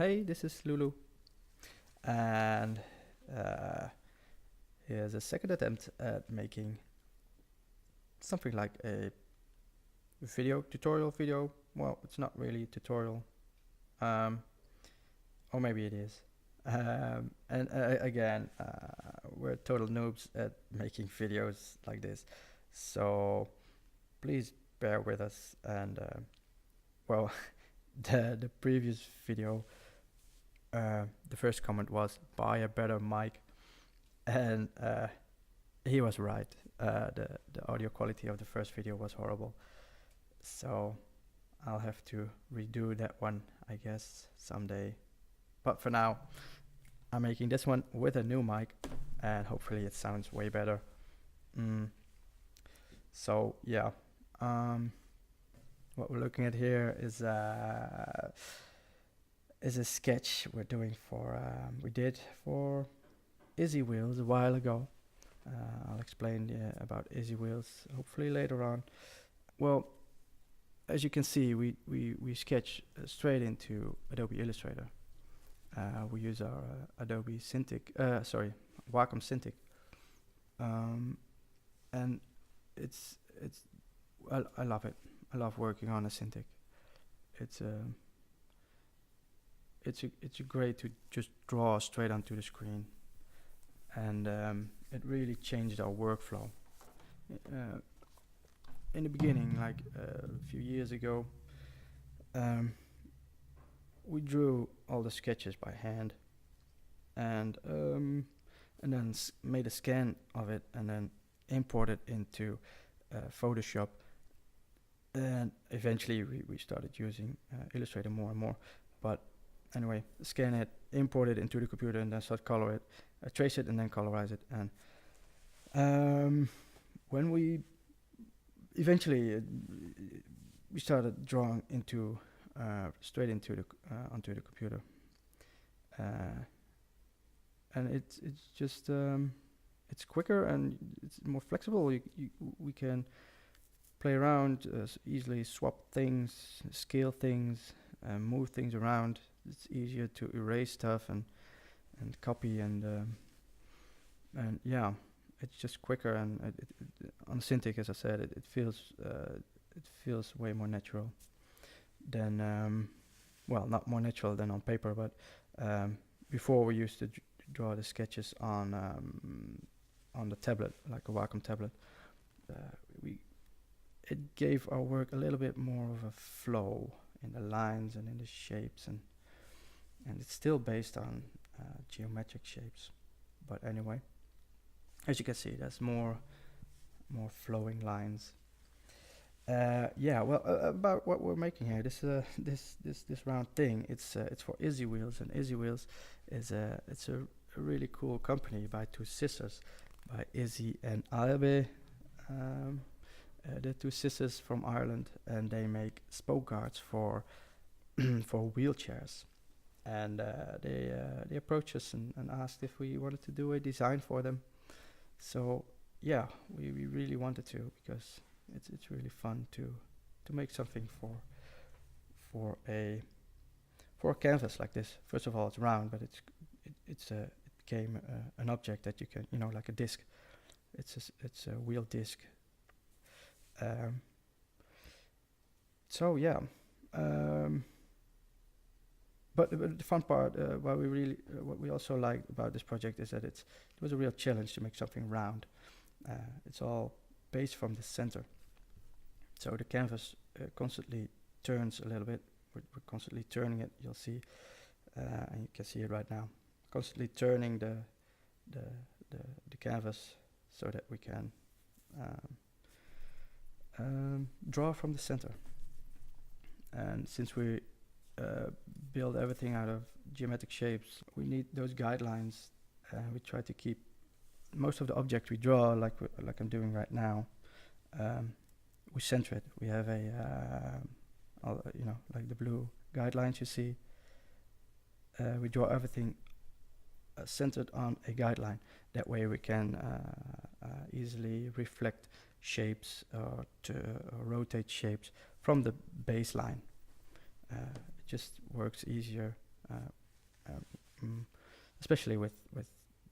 Hey, this is Loulou, and here's a second attempt at making something like a tutorial video. Well, it's not really a tutorial, um, or maybe it is. And again, we're total noobs at making videos like this, so please bear with us. And well, the previous video, the first comment was buy a better mic, and he was right. The audio quality of the first video was horrible, so I'll have to redo that one, I guess, someday. But for now, I'm making this one with a new mic, and hopefully it sounds way better. So yeah, what we're looking at here is a sketch we're doing for we did for Izzy Wheels a while ago. I'll explain about Izzy Wheels hopefully later on. Well, as you can see, we sketch straight into Adobe Illustrator. We use our Adobe Cintiq, Wacom Cintiq, and I love it. I love working on a Cintiq. It's great to just draw straight onto the screen, and it really changed our workflow. In the beginning, like a few years ago, we drew all the sketches by hand, and then made a scan of it, and then imported into Photoshop. And eventually we started using Illustrator more and more. But anyway, scan it, import it into the computer, and then start color it, trace it, and then colorize it. And when we eventually we started drawing into straight into the onto the computer, and it's just it's quicker and it's more flexible. We can play around, easily swap things, scale things, move things around. It's easier to erase stuff and copy, and yeah, it's just quicker. And on Cintiq, as I said, it feels way more natural than well, not more natural than on paper, but before we used to draw the sketches on the tablet, like a Wacom tablet. It gave our work a little bit more of a flow in the lines and in the shapes, and it's still based on geometric shapes. But anyway, as you can see, there's more flowing lines. Yeah, well, about what we're making here, this round thing, it's for Izzy Wheels, and Izzy Wheels is it's a really cool company by two sisters, by Izzy and Albe. They're two sisters from Ireland, and they make spoke guards for for wheelchairs. And they approached us and asked if we wanted to do a design for them. So yeah, we really wanted to, because it's really fun to make something for a canvas like this. First of all, it's round, but it became an object that you can, like a disc. It's a wheel disc. So yeah, but the fun part, what we also liked about this project is that it was a real challenge to make something round. It's all based from the center, so the canvas constantly turns a little bit. We're constantly turning it. You'll see, and you can see it right now. Constantly turning the canvas so that we can draw from the center. And since we build everything out of geometric shapes, we need those guidelines. We try to keep most of the objects we draw, like I'm doing right now. We center it. We have a like the blue guidelines you see. We draw everything centered on a guideline. That way we can easily reflect shapes or rotate shapes from the baseline. It just works easier especially with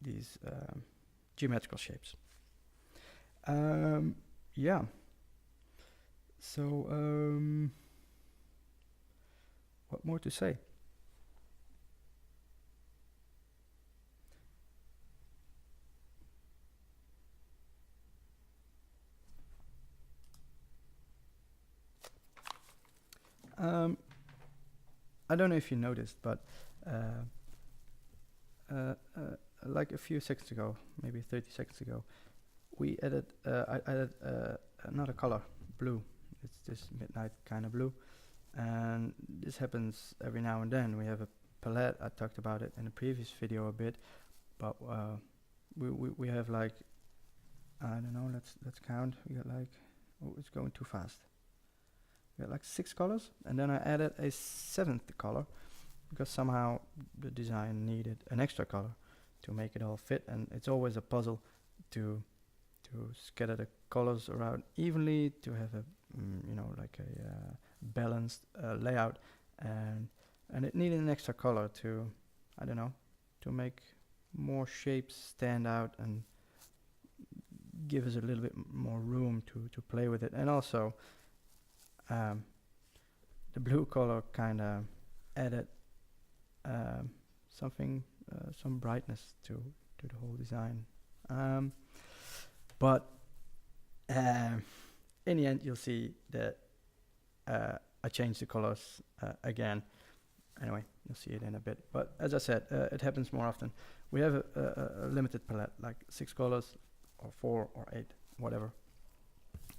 these geometrical shapes. Yeah. So what more to say? I don't know if you noticed, but like a few seconds ago, maybe 30 seconds ago, we added I added another color, blue. It's this midnight kind of blue, and this happens every now and then. We have a palette. I talked about it in the previous video a bit, but we have like, I don't know. Let's count. We got like, oh, it's going too fast. We got like 6 colors, and then I added a 7th color because somehow the design needed an extra color to make it all fit, and it's always a puzzle to scatter the colors around evenly, to have a you know, like a balanced layout, and it needed an extra color to, I don't know, to make more shapes stand out and give us a little bit more room to play with it. And also the blue color kind of added something, some brightness to the whole design. But in the end, you'll see that I changed the colors again. Anyway, you'll see it in a bit. But as I said, it happens more often. We have a limited palette, like 6 colors, or 4 or 8, whatever.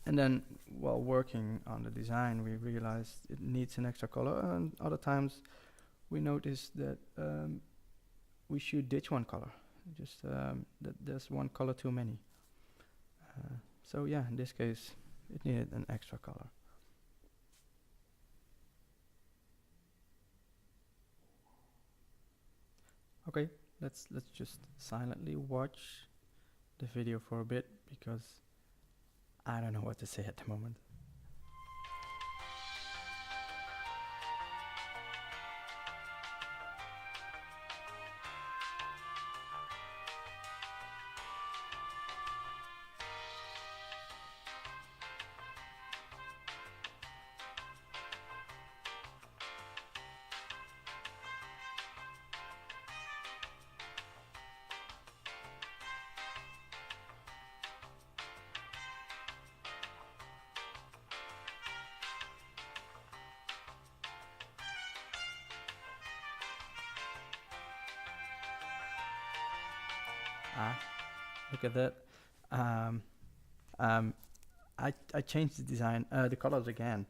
And then while working on the design, we realized it needs an extra color. And other times, we noticed that we should ditch one color. Just that there's one color too many. So yeah, in this case, it needed an extra color. Okay, let's just silently watch the video for a bit, because I don't know what to say at the moment. Look at that. I changed the design, the colors again.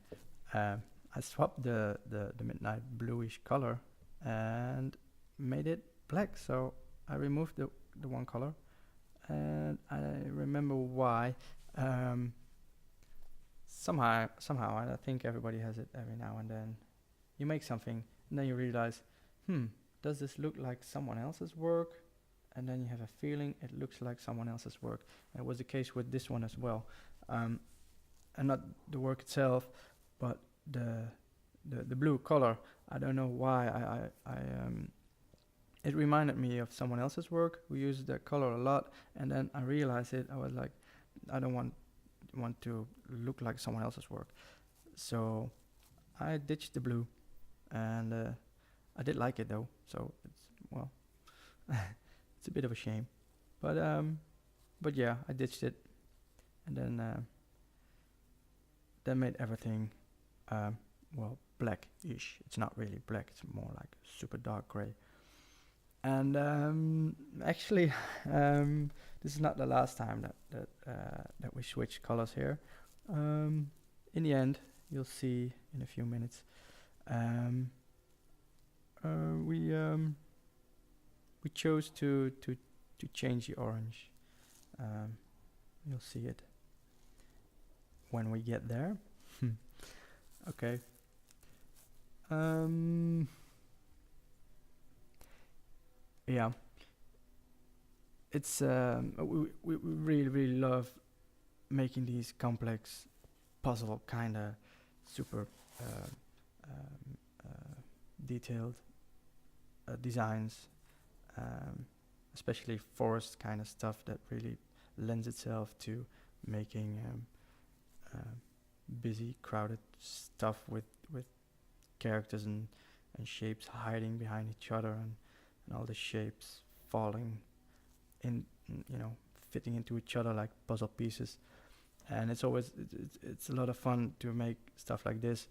I swapped the midnight bluish color and made it black. So I removed the one color, and I remember why. Somehow, and I think everybody has it every now and then. You make something, and then you realize, does this look like someone else's work? And then you have a feeling it looks like someone else's work. And it was the case with this one as well. And not the work itself, but the blue color. I don't know why. It reminded me of someone else's work. We used that color a lot, and then I realized it. I was like, I don't want to look like someone else's work. So I ditched the blue, and I did like it though. So it's, well. It's a bit of a shame, but yeah, I ditched it, and then made everything well, black-ish. It's not really black; it's more like super dark gray. And actually, this is not the last time that we switched colors here. In the end, you'll see in a few minutes. We chose to change the orange. You'll see it when we get there. Okay. Yeah. It's we really love making these complex puzzle kind of super detailed designs, especially forest kind of stuff that really lends itself to making busy, crowded stuff with characters and shapes hiding behind each other, and all the shapes falling in, fitting into each other like puzzle pieces. And it's always it's a lot of fun to make stuff like this,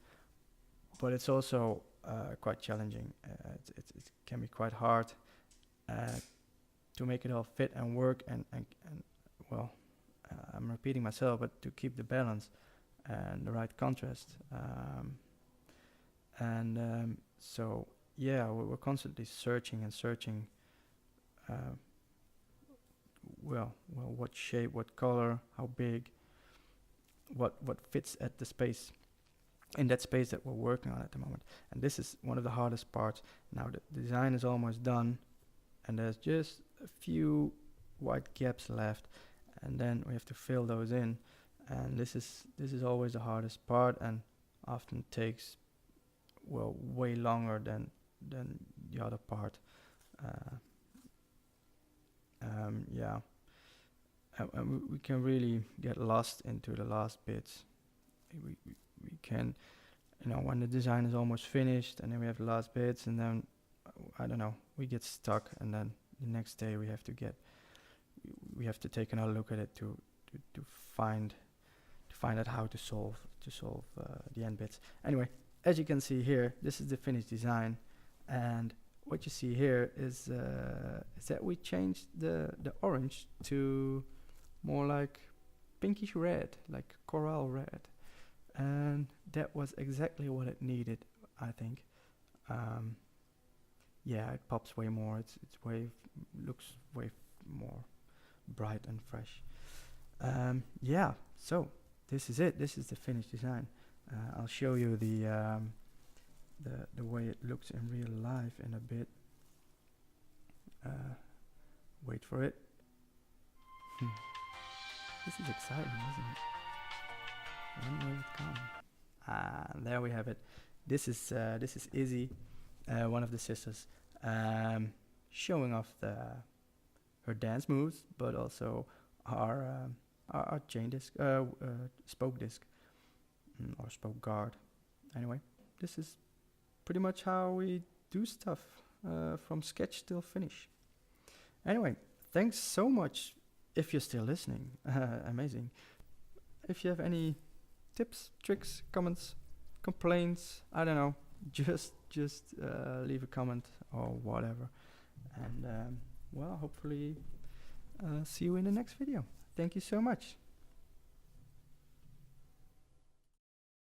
but it's also quite challenging. It can be quite hard to make it all fit and work, and well, I'm repeating myself, but to keep the balance and the right contrast. So yeah, we're constantly searching and searching. Well, what shape, what color, how big, what fits at the space, in that space that we're working on at the moment. And this is one of the hardest parts. Now the design is almost done, and there's just a few white gaps left, and then we have to fill those in. And this is always the hardest part, and often takes way longer than the other part. Yeah, and we can really get lost into the last bits. We can, when the design is almost finished, and then we have the last bits, and then I don't know, we get stuck, and then the next day we have to take another look at it to find out how to solve the end bits. Anyway, as you can see here, this is the finished design, and what you see here is that we changed the orange to more like pinkish red, like coral red, and that was exactly what it needed, I think. Yeah, it pops way more. Looks way more bright and fresh. Yeah, so this is it. This is the finished design. I'll show you the way it looks in real life in a bit. Wait for it. This is exciting, isn't it? When will it come? There we have it. This is Izzy, one of the sisters, showing off her dance moves, but also our chain disc, spoke disc, or spoke guard. Anyway, this is pretty much how we do stuff from sketch till finish. Anyway, thanks so much if you're still listening. Amazing. If you have any tips, tricks, comments, complaints, I don't know, just leave a comment or whatever. And well, hopefully see you in the next video. Thank you so much.